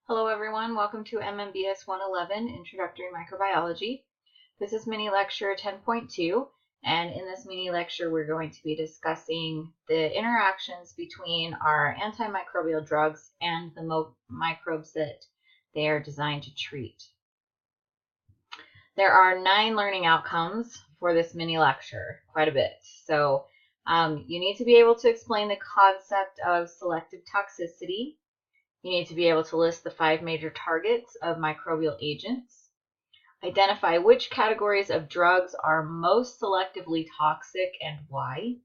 Hello everyone, welcome to MMBS-111 Introductory Microbiology. This is mini lecture 10.2, and in this mini lecture we're going to be discussing the interactions between our antimicrobial drugs and the microbes that they are designed to treat. There are 9 learning outcomes for this mini lecture, quite a bit. So you need to be able to explain the concept of selective toxicity. You need to be able to list the 5 major targets of microbial agents, identify which categories of drugs are most selectively toxic and why,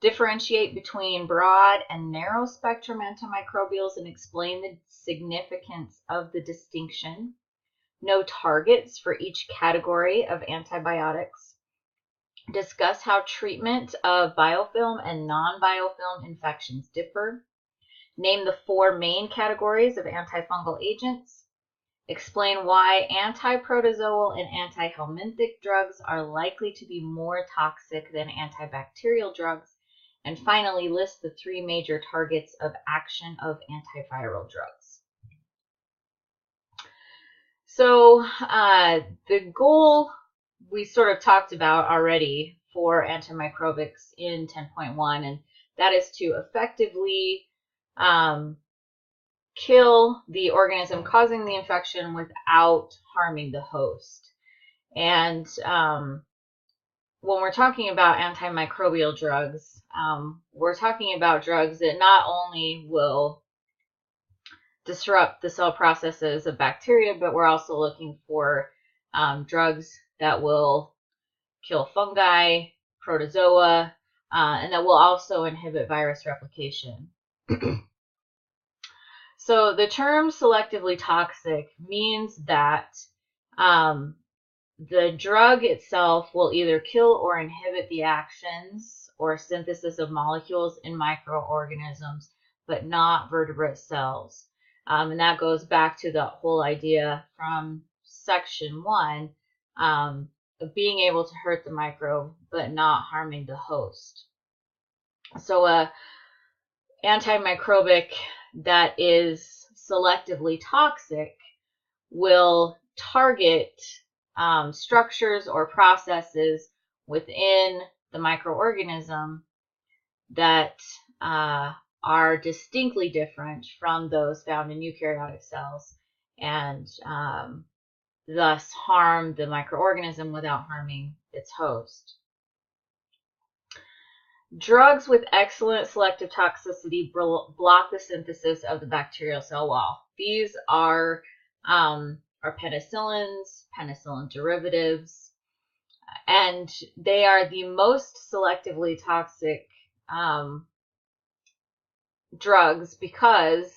differentiate between broad and narrow spectrum antimicrobials and explain the significance of the distinction, know targets for each category of antibiotics, discuss how treatment of biofilm and non-biofilm infections differ, name the 4 main categories of antifungal agents, explain why antiprotozoal and antihelminthic drugs are likely to be more toxic than antibacterial drugs, and finally list the 3 major targets of action of antiviral drugs. So the goal we sort of talked about already for antimicrobics in 10.1, and that is to effectively kill the organism causing the infection without harming the host. And when we're talking about antimicrobial drugs, we're talking about drugs that not only will disrupt the cell processes of bacteria, but we're also looking for drugs that will kill fungi, protozoa, and that will also inhibit virus replication. So the term selectively toxic means that the drug itself will either kill or inhibit the actions or synthesis of molecules in microorganisms, but not vertebrate cells. And that goes back to the whole idea from section 1 of being able to hurt the microbe, but not harming the host. So antimicrobic that is selectively toxic will target structures or processes within the microorganism that are distinctly different from those found in eukaryotic cells, and thus harm the microorganism without harming its host. Drugs with excellent selective toxicity block the synthesis of the bacterial cell wall. These are penicillins, penicillin derivatives, and they are the most selectively toxic drugs because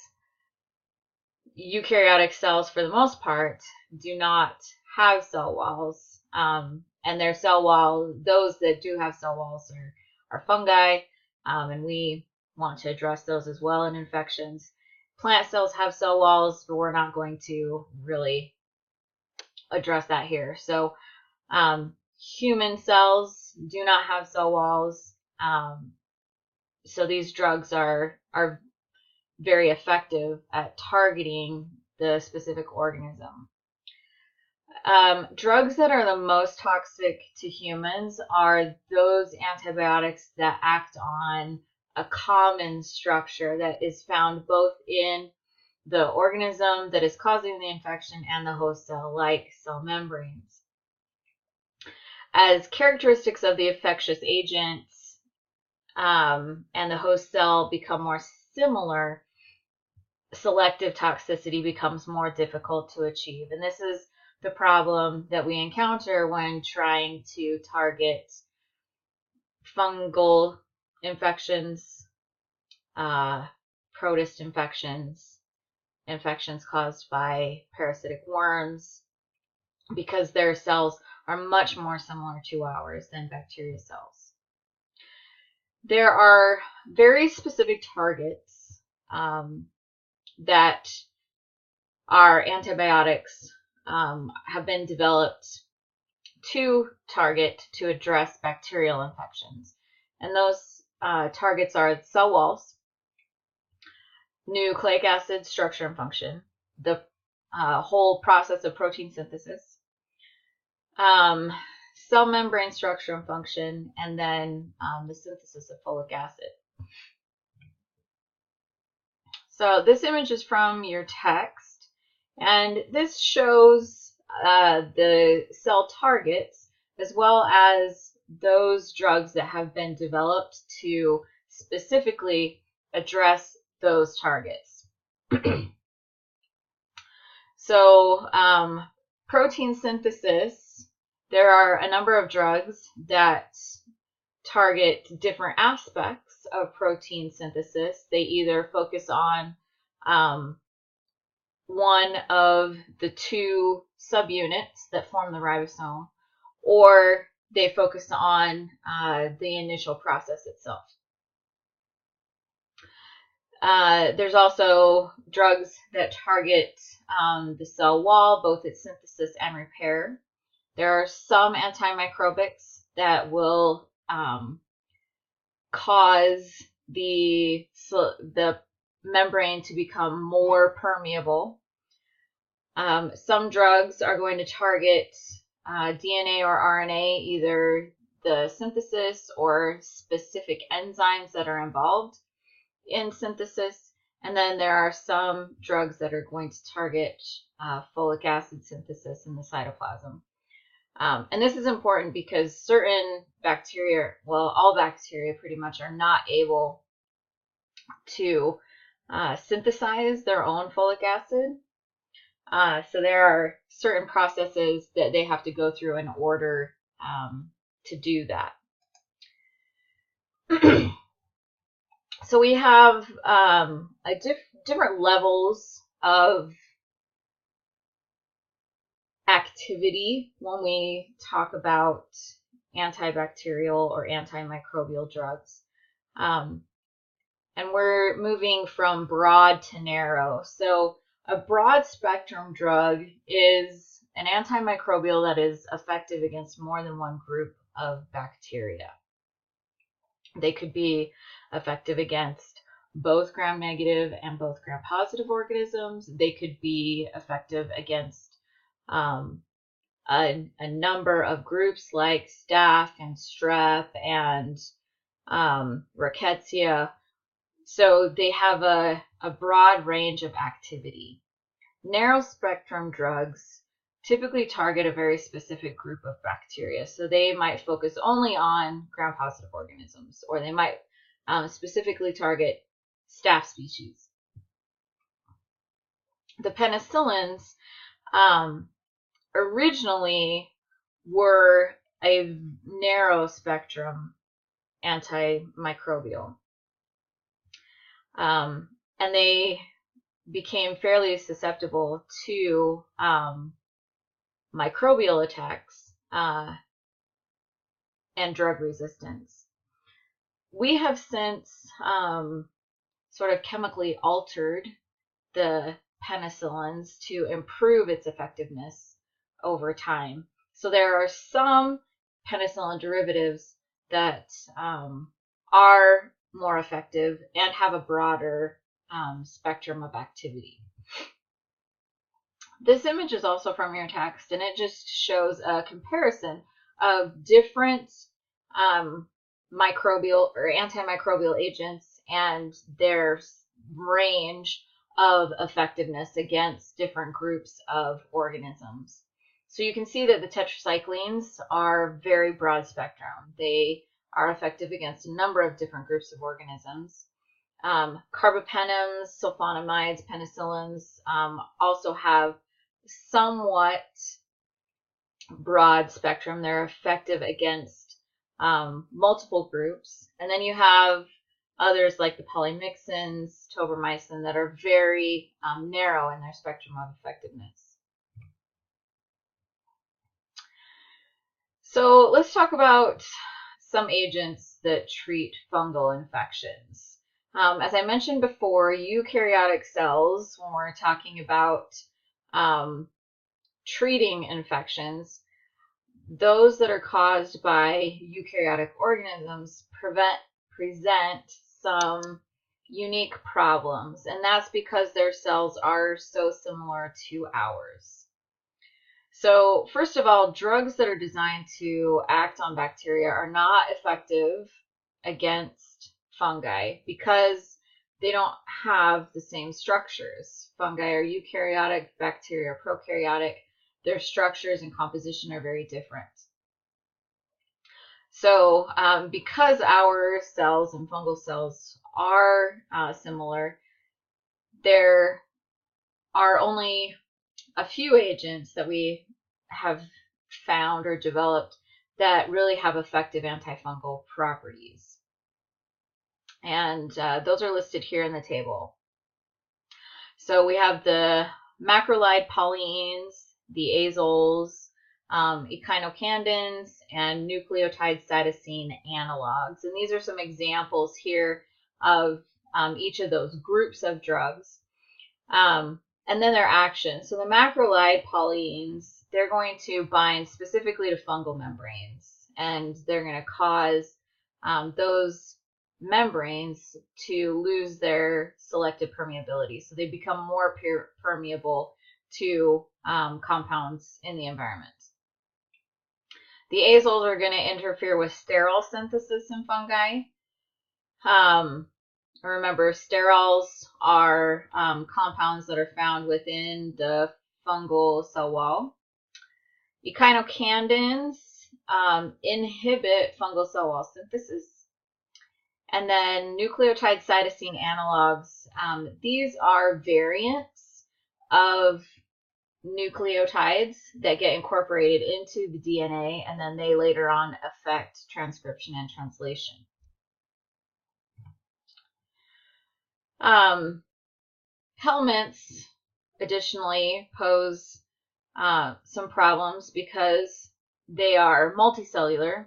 eukaryotic cells, for the most part, do not have cell walls, and their cell wall, those that do have cell walls are fungi, and we want to address those as well in infections. Plant cells have cell walls, but we're not going to really address that here. So human cells do not have cell walls, so these drugs are very effective at targeting the specific organism. Drugs that are the most toxic to humans are those antibiotics that act on a common structure that is found both in the organism that is causing the infection and the host cell, like cell membranes. As characteristics of the infectious agents and the host cell become more similar, selective toxicity becomes more difficult to achieve. And this is the problem that we encounter when trying to target fungal infections, protist infections, infections caused by parasitic worms, because their cells are much more similar to ours than bacteria cells. There are very specific targets that our antibiotics have been developed to target to address bacterial infections. And those targets are cell walls, nucleic acid structure and function, the whole process of protein synthesis, cell membrane structure and function, and then the synthesis of folic acid. So this image is from your text, and this shows the cell targets as well as those drugs that have been developed to specifically address those targets. So protein synthesis, there are a number of drugs that target different aspects of protein synthesis. They either focus on one of the two subunits that form the ribosome, or they focus on the initial process itself. There's also drugs that target the cell wall, both its synthesis and repair. There are some antimicrobics that will cause the membrane to become more permeable. Some drugs are going to target DNA or RNA, either the synthesis or specific enzymes that are involved in synthesis. And then there are some drugs that are going to target folic acid synthesis in the cytoplasm. And this is important because certain bacteria, well, all bacteria pretty much, are not able to synthesize their own folic acid. So there are certain processes that they have to go through in order to do that. So we have different levels of activity when we talk about antibacterial or antimicrobial drugs. And we're moving from broad to narrow. So a broad spectrum drug is an antimicrobial that is effective against more than one group of bacteria. They could be effective against both gram-negative and both gram-positive organisms. They could be effective against a number of groups like staph and strep and rickettsia. So they have a broad range of activity. Narrow spectrum drugs typically target a very specific group of bacteria. So they might focus only on gram-positive organisms, or they might specifically target staph species. The penicillins originally were a narrow spectrum antimicrobial. And they became fairly susceptible to microbial attacks and drug resistance. We have since sort of chemically altered the penicillins to improve its effectiveness over time. So there are some penicillin derivatives that are more effective and have a broader spectrum of activity. This image is also from your text, and it just shows a comparison of different microbial or antimicrobial agents and their range of effectiveness against different groups of organisms. So you can see that the tetracyclines are very broad spectrum. They are effective against a number of different groups of organisms. Carbapenems, sulfonamides, penicillins also have somewhat broad spectrum. They're effective against multiple groups. And then you have others like the polymyxins, tobramycin, that are very narrow in their spectrum of effectiveness. So let's talk about some agents that treat fungal infections. As I mentioned before, eukaryotic cells, when we're talking about treating infections, those that are caused by eukaryotic organisms present some unique problems, and that's because their cells are so similar to ours. So first of all, drugs that are designed to act on bacteria are not effective against fungi because they don't have the same structures. Fungi are eukaryotic, bacteria are prokaryotic. Their structures and composition are very different. So because our cells and fungal cells are similar, there are only a few agents that we have found or developed that really have effective antifungal properties. And those are listed here in the table. So we have the macrolide polyenes, the azoles, echinocandins, and nucleotide cytosine analogs. And these are some examples here of each of those groups of drugs. And then their action. So the macrolide polyenes, they're going to bind specifically to fungal membranes, and they're going to cause those membranes to lose their selective permeability. So they become more permeable to compounds in the environment. The azoles are going to interfere with sterol synthesis in fungi. Remember, sterols are compounds that are found within the fungal cell wall. Echinocandins inhibit fungal cell wall synthesis. And then nucleotide cytosine analogs, these are variants of nucleotides that get incorporated into the DNA, and then they later on affect transcription and translation. Helminths additionally pose some problems because they are multicellular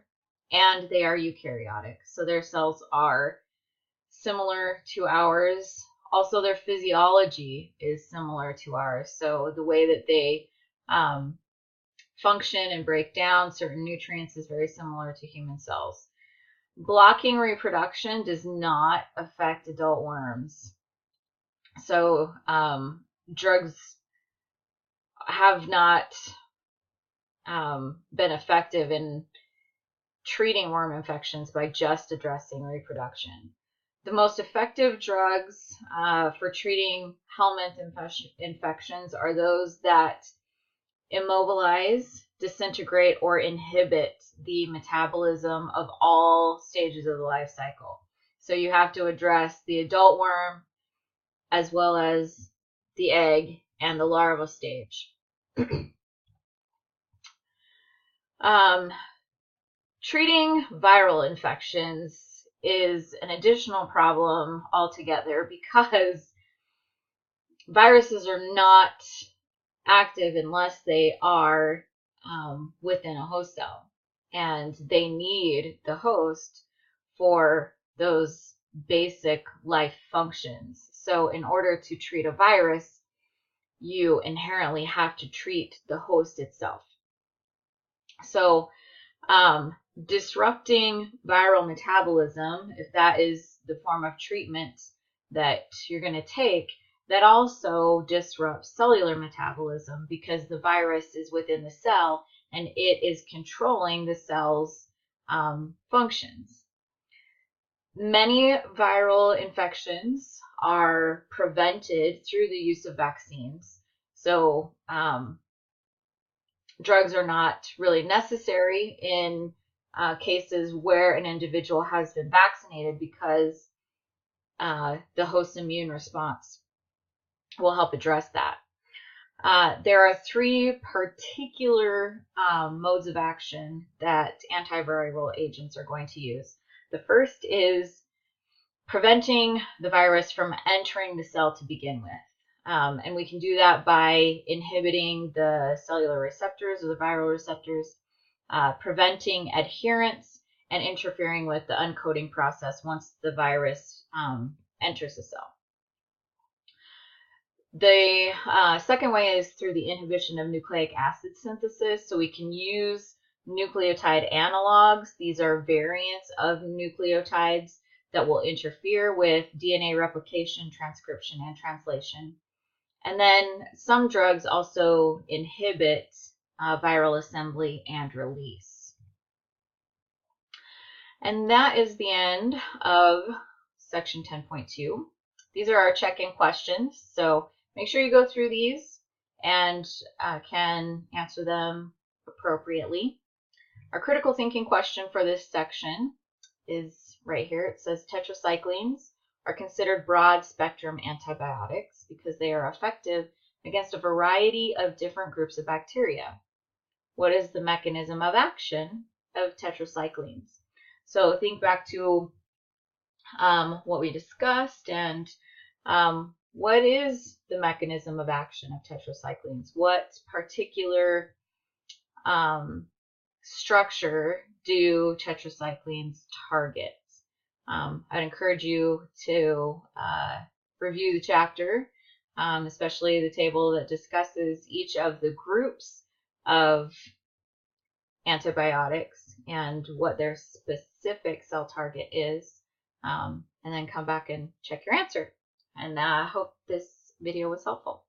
and they are eukaryotic. So their cells are similar to ours. Also, their physiology is similar to ours. So the way that they function and break down certain nutrients is very similar to human cells. Blocking reproduction does not affect adult worms. So drugs have not been effective in treating worm infections by just addressing reproduction. The most effective drugs for treating helminth infections are those that immobilize, disintegrate, or inhibit the metabolism of all stages of the life cycle. So you have to address the adult worm as well as the egg and the larva stage. Treating viral infections is an additional problem altogether because viruses are not active unless they are within a host cell, and they need the host for those basic life functions. So in order to treat a virus, you inherently have to treat the host itself. So disrupting viral metabolism, if that is the form of treatment that you're going to take, that also disrupts cellular metabolism because the virus is within the cell and it is controlling the cell's functions. Many viral infections are prevented through the use of vaccines. So drugs are not really necessary in cases where an individual has been vaccinated because the host's immune response will help address that. There are three particular modes of action that antiviral agents are going to use. The first is preventing the virus from entering the cell to begin with. And we can do that by inhibiting the cellular receptors or the viral receptors, preventing adherence, and interfering with the uncoating process once the virus enters the cell. The second way is through the inhibition of nucleic acid synthesis. So we can use nucleotide analogs. These are variants of nucleotides that will interfere with DNA replication, transcription, and translation. And then some drugs also inhibit viral assembly and release. And that is the end of section 10.2. These are our check-in questions, so make sure you go through these and can answer them appropriately. Our critical thinking question for this section is right here. It says tetracyclines are considered broad-spectrum antibiotics because they are effective against a variety of different groups of bacteria. What is the mechanism of action of tetracyclines? So think back to what we discussed and what is the mechanism of action of tetracyclines? What particular structure do tetracyclines target? I'd encourage you to review the chapter, especially the table that discusses each of the groups of antibiotics and what their specific cell target is, and then come back and check your answer. And I hope this video was helpful.